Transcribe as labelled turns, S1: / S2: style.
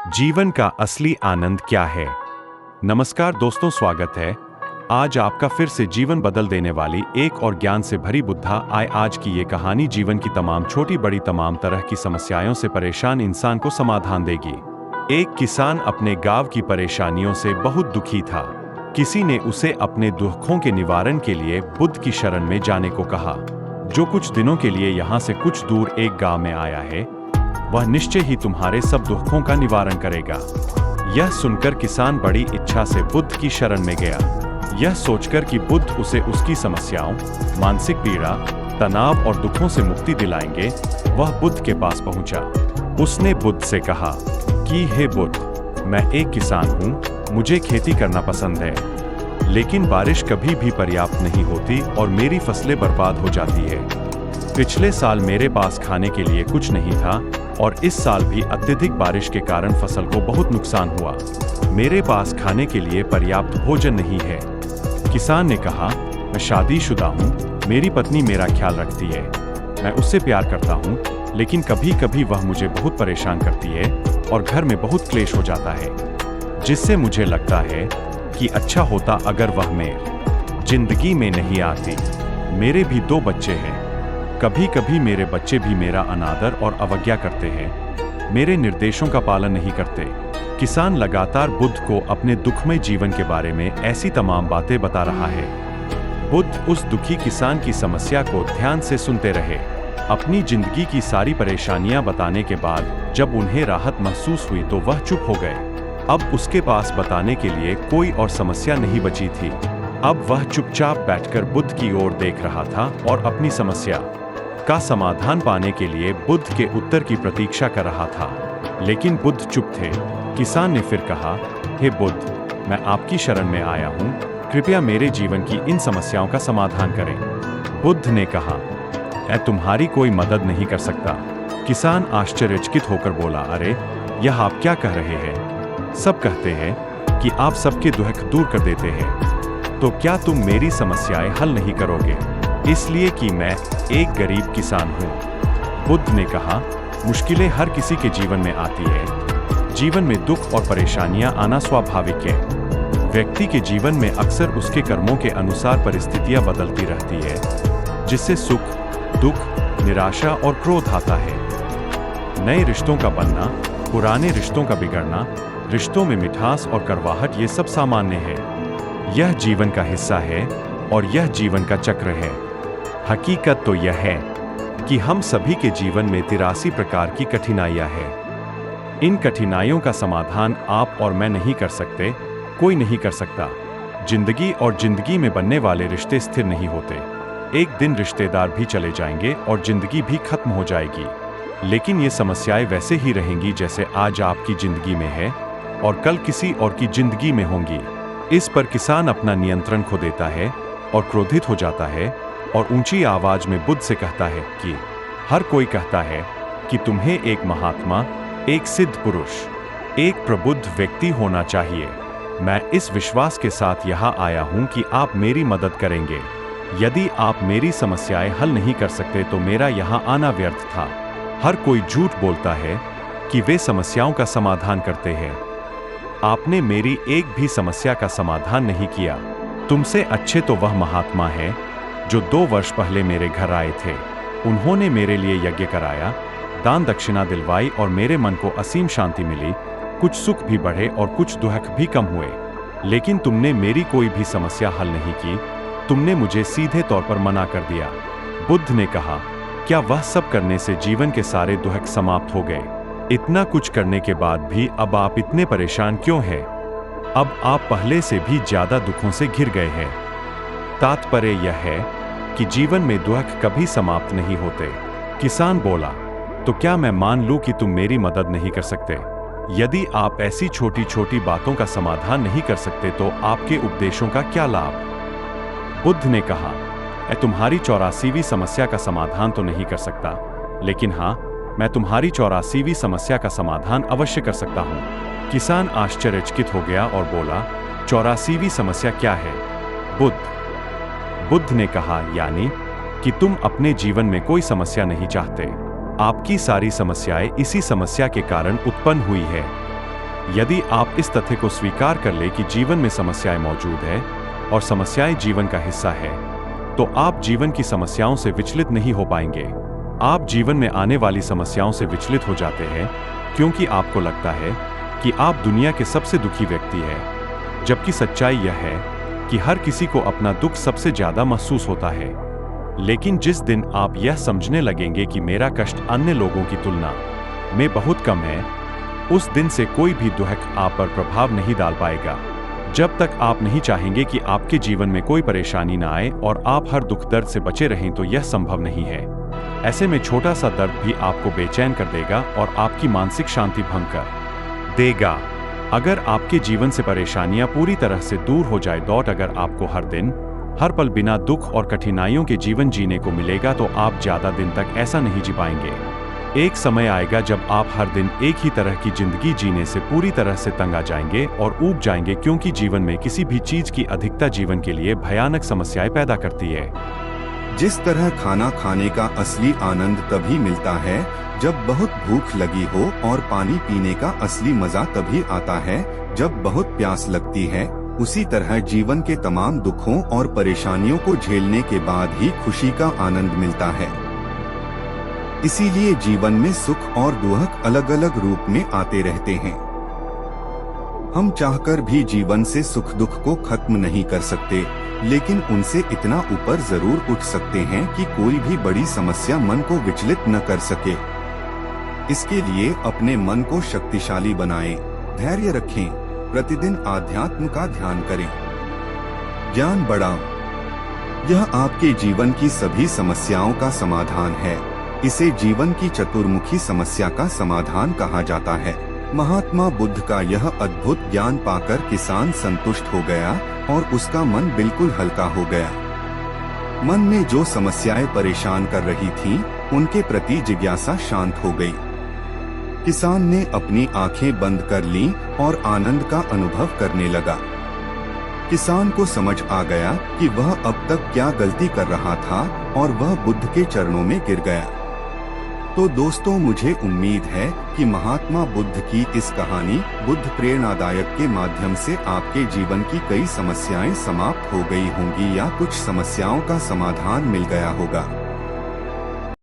S1: जीवन का असली आनंद क्या है। नमस्कार दोस्तों, स्वागत है। आज आपका फिर से जीवन बदल देने वाली एक और ज्ञान से भरी बुद्धा आए। आज की ये कहानी जीवन की तमाम छोटी बड़ी तमाम तरह की समस्याओं से परेशान इंसान को समाधान देगी। एक किसान अपने गांव की परेशानियों से बहुत दुखी था। किसी ने उसे अपने दुखों के निवारण के लिए बुद्ध की शरण में जाने को कहा, जो कुछ दिनों के लिए यहाँ से कुछ दूर एक गांव में आया है। वह निश्चय ही तुम्हारे सब दुखों का निवारण करेगा। यह सुनकर किसान बड़ी इच्छा से बुद्ध की शरण में गया, यह सोचकर कि बुद्ध उसे उसकी समस्याओं, मानसिक पीड़ा, तनाव और दुखों से मुक्ति दिलाएंगे। वह बुद्ध के पास पहुंचा। उसने बुद्ध से कहा कि हे बुद्ध, मैं एक किसान हूं, मुझे खेती करना पसंद है, लेकिन बारिश कभी भी पर्याप्त नहीं होती और मेरी फसलें बर्बाद हो जाती है। पिछले साल मेरे पास खाने के लिए कुछ नहीं था और इस साल भी अत्यधिक बारिश के कारण फसल को बहुत नुकसान हुआ। मेरे पास खाने के लिए पर्याप्त भोजन नहीं है। किसान ने कहा, मैं शादीशुदा हूँ, मेरी पत्नी मेरा ख्याल रखती है, मैं उससे प्यार करता हूँ, लेकिन कभी कभी वह मुझे बहुत परेशान करती है और घर में बहुत क्लेश हो जाता है, जिससे मुझे लगता है कि अच्छा होता अगर वह मेरी जिंदगी में नहीं आती। मेरे भी 2 बच्चे हैं। कभी कभी मेरे बच्चे भी मेरा अनादर और अवज्ञा करते हैं, मेरे निर्देशों का पालन नहीं करते। किसान लगातार बुद्ध को अपने दुखमय जीवन के बारे में ऐसी तमाम बातें बता रहा है। बुद्ध उस दुखी किसान की समस्या को ध्यान से सुनते रहे। अपनी जिंदगी की सारी परेशानियां बताने के बाद जब उन्हें राहत महसूस हुई तो वह चुप हो गए। अब उसके पास बताने के लिए कोई और समस्या नहीं बची थी। अब वह चुपचाप बैठकर बुद्ध की ओर देख रहा था और अपनी समस्या का समाधान पाने के लिए बुद्ध के उत्तर की प्रतीक्षा कर रहा था। लेकिन बुद्ध चुप थे। किसान ने फिर कहा, हे बुद्ध, मैं आपकी शरण में आया हूँ, कृपया मेरे जीवन की इन समस्याओं का समाधान करें। बुद्ध ने कहा, मैं तुम्हारी कोई मदद नहीं कर सकता। किसान आश्चर्यचकित होकर बोला, अरे, यह आप क्या कह रहे हैं? सब कहते हैं कि आप सबके दुख दूर कर देते हैं, तो क्या तुम मेरी समस्याएं हल नहीं करोगे? इसलिए कि मैं एक गरीब किसान हूँ। बुद्ध ने कहा, मुश्किलें हर किसी के जीवन में आती है। जीवन में दुख और परेशानियां आना स्वाभाविक है। व्यक्ति के जीवन में अक्सर उसके कर्मों के अनुसार परिस्थितियां बदलती रहती है, जिससे सुख, दुख, निराशा और क्रोध आता है। नए रिश्तों का बनना, पुराने रिश्तों का बिगड़ना, रिश्तों में मिठास और कड़वाहट, ये सब सामान्य है। यह जीवन का हिस्सा है और यह जीवन का चक्र है। हकीकत तो यह है कि हम सभी के जीवन में 83 प्रकार की कठिनाइयां हैं। इन कठिनाइयों का समाधान आप और मैं नहीं कर सकते, कोई नहीं कर सकता। जिंदगी और जिंदगी में बनने वाले रिश्ते स्थिर नहीं होते। एक दिन रिश्तेदार भी चले जाएंगे और जिंदगी भी खत्म हो जाएगी, लेकिन ये समस्याएं वैसे ही रहेंगी जैसे आज आपकी जिंदगी में है और कल किसी और की जिंदगी में होंगी। इस पर किसान अपना नियंत्रण खो देता है और क्रोधित हो जाता है और ऊंची आवाज में बुद्ध से कहता है कि हर कोई कहता है कि तुम्हें एक महात्मा, एक सिद्ध पुरुष, एक प्रबुद्ध व्यक्ति होना चाहिए। मैं इस विश्वास के साथ यहाँ आया हूँ कि आप मेरी मदद करेंगे। यदि आप मेरी समस्याएं हल नहीं कर सकते तो मेरा यहाँ आना व्यर्थ था। हर कोई झूठ बोलता है कि वे समस्याओं का समाधान करते हैं। आपने मेरी एक भी समस्या का समाधान नहीं किया। तुमसे अच्छे तो वह महात्मा है जो 2 वर्ष पहले मेरे घर आए थे। उन्होंने मेरे लिए यज्ञ कराया, दान दक्षिणा दिलवाई और मेरे मन को असीम शांति मिली। कुछ सुख भी बढ़े और कुछ दुख भी कम हुए, लेकिन तुमने मेरी कोई भी समस्या हल नहीं की। तुमने मुझे सीधे तौर पर मना कर दिया। बुद्ध ने कहा, क्या वह सब करने से जीवन के सारे दुख समाप्त हो गए? इतना कुछ करने के बाद भी अब आप इतने परेशान क्यों हैं? अब आप पहले से भी ज्यादा दुखों से घिर गए हैं। तात्पर्य यह है कि जीवन में दुख कभी समाप्त नहीं होते। किसान बोला, तो क्या मैं मान लूं कि तुम मेरी मदद नहीं कर सकते? यदि आप ऐसी छोटी छोटी बातों का समाधान नहीं कर सकते तो आपके उपदेशों का क्या लाभ? बुद्ध ने कहा, मैं तुम्हारी 84वीं समस्या का समाधान तो नहीं कर सकता, लेकिन हाँ, मैं तुम्हारी 84वीं समस्या का समाधान अवश्य कर सकता हूँ। किसान आश्चर्यचकित हो गया और बोला, 84वीं समस्या क्या है? बुद्ध ने कहा, यानी कि तुम अपने जीवन में कोई समस्या नहीं चाहते। आपकी सारी समस्याएं इसी समस्या के कारण उत्पन्न हुई है। यदि आप इस तथ्य को स्वीकार कर ले कि जीवन में समस्याएं मौजूद है और समस्याएं जीवन का हिस्सा है, तो आप जीवन की समस्याओं से विचलित नहीं हो पाएंगे। आप जीवन में आने वाली समस्याओं से विचलित हो जाते हैं क्योंकि आपको लगता है कि आप दुनिया के सबसे दुखी व्यक्ति हैं, जबकि सच्चाई यह है कि हर किसी को अपना दुख सबसे ज्यादा महसूस होता है। लेकिन जिस दिन आप यह समझने लगेंगे कि मेरा कष्ट अन्य लोगों की तुलना में बहुत कम है, उस दिन से कोई भी दुख आप पर प्रभाव नहीं डाल पाएगा। जब तक आप नहीं चाहेंगे कि आपके जीवन में कोई परेशानी ना आए और आप हर दुख दर्द से बचे रहें, तो यह संभव नहीं है। ऐसे में छोटा सा दर्द भी आपको बेचैन कर देगा और आपकी मानसिक शांति भंग कर देगा। अगर आपके जीवन से परेशानियां पूरी तरह से दूर हो जाए, अगर आपको हर दिन हर पल बिना दुख और कठिनाइयों के जीवन जीने को मिलेगा, तो आप ज्यादा दिन तक ऐसा नहीं जी पाएंगे। एक समय आएगा जब आप हर दिन एक ही तरह की जिंदगी जीने से पूरी तरह से तंग आ जाएंगे और ऊब जाएंगे, क्योंकि जीवन में किसी भी चीज की अधिकता जीवन के लिए भयानक समस्याएं पैदा करती है।
S2: जिस तरह खाना खाने का असली आनंद तभी मिलता है जब बहुत भूख लगी हो, और पानी पीने का असली मजा तभी आता है जब बहुत प्यास लगती है, उसी तरह जीवन के तमाम दुखों और परेशानियों को झेलने के बाद ही खुशी का आनंद मिलता है। इसीलिए जीवन में सुख और दुख अलग अलग रूप में आते रहते हैं। हम चाहकर भी जीवन से सुख दुख को खत्म नहीं कर सकते, लेकिन उनसे इतना ऊपर जरूर उठ सकते हैं कि कोई भी बड़ी समस्या मन को विचलित न कर सके। इसके लिए अपने मन को शक्तिशाली बनाएं, धैर्य रखें, प्रतिदिन आध्यात्म का ध्यान करें, ज्ञान बढ़ाओ। यह आपके जीवन की सभी समस्याओं का समाधान है। इसे जीवन की चतुर्मुखी समस्या का समाधान कहा जाता है। महात्मा बुद्ध का यह अद्भुत ज्ञान पाकर किसान संतुष्ट हो गया और उसका मन बिल्कुल हल्का हो गया। मन में जो समस्याएं परेशान कर रही थीं, उनके प्रति जिज्ञासा शांत हो गई। किसान ने अपनी आंखें बंद कर लीं और आनंद का अनुभव करने लगा। किसान को समझ आ गया कि वह अब तक क्या गलती कर रहा था और वह बुद्ध के चरणों में गिर गया। तो दोस्तों, मुझे उम्मीद है कि महात्मा बुद्ध की इस कहानी बुद्ध प्रेरणादायक के माध्यम से आपके जीवन की कई समस्याएं समाप्त हो गई होंगी या कुछ समस्याओं का समाधान मिल गया होगा।